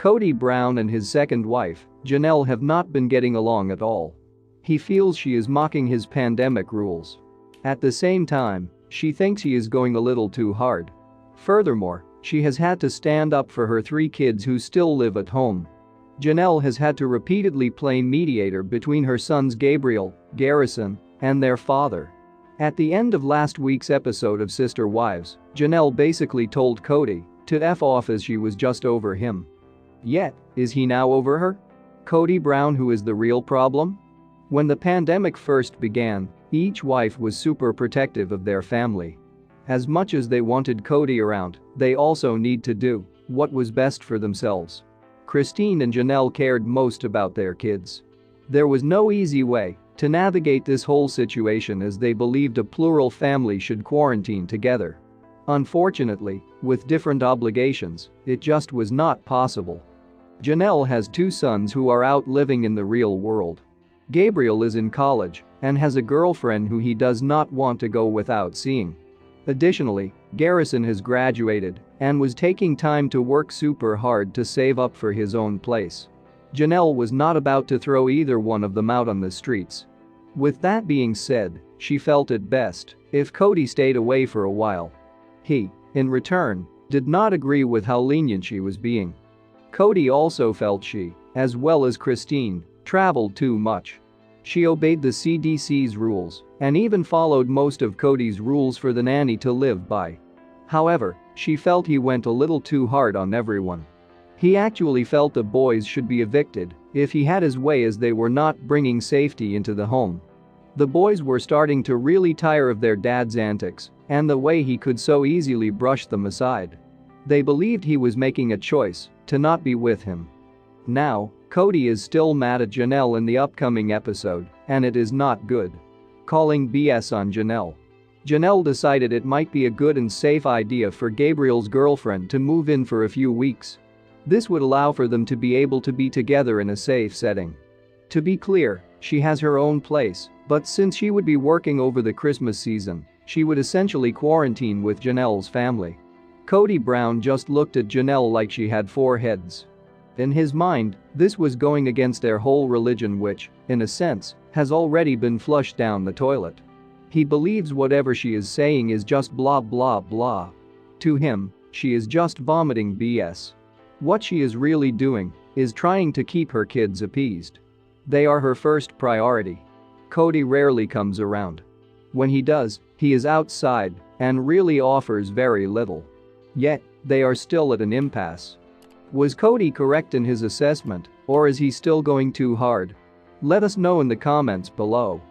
Kody Brown and his second wife, Janelle, have not been getting along at all. He feels she is mocking his pandemic rules. At the same time, she thinks he is going a little too hard. Furthermore, she has had to stand up for her 3 kids who still live at home. Janelle has had to repeatedly play mediator between her sons Gabriel, Garrison, and their father. At the end of last week's episode of Sister Wives, Janelle basically told Kody to F off as she was just over him. Yet, is he now over her? Kody Brown, who is the real problem? When the pandemic first began, each wife was super protective of their family. As much as they wanted Kody around, they also need to do what was best for themselves. Christine and Janelle cared most about their kids. There was no easy way to navigate this whole situation, as they believed a plural family should quarantine together. Unfortunately, with different obligations, it just was not possible. Janelle has 2 sons who are out living in the real world. Gabriel is in college and has a girlfriend who he does not want to go without seeing. Additionally, Garrison has graduated and was taking time to work super hard to save up for his own place. Janelle was not about to throw either one of them out on the streets. With that being said, she felt it best if Kody stayed away for a while. He, in return, did not agree with how lenient she was being. Kody also felt she, as well as Christine, traveled too much. She obeyed the CDC's rules and even followed most of Kody's rules for the nanny to live by. However, she felt he went a little too hard on everyone. He actually felt the boys should be evicted if he had his way, as they were not bringing safety into the home. The boys were starting to really tire of their dad's antics and the way he could so easily brush them aside. They believed he was making a choice to not be with him. Now, Kody is still mad at Janelle in the upcoming episode, and it is not good. Calling BS on Janelle. Janelle decided it might be a good and safe idea for Gabriel's girlfriend to move in for a few weeks. This would allow for them to be able to be together in a safe setting. To be clear, she has her own place, but since she would be working over the Christmas season, she would essentially quarantine with Janelle's family. Kody Brown just looked at Janelle like she had 4 heads. In his mind, this was going against their whole religion, which, in a sense, has already been flushed down the toilet. He believes whatever she is saying is just blah blah blah. To him, she is just vomiting BS. What she is really doing is trying to keep her kids appeased. They are her first priority. Kody rarely comes around. When he does, he is outside and really offers very little. Yet, they are still at an impasse. Was Kody correct in his assessment, or is he still going too hard? Let us know in the comments below.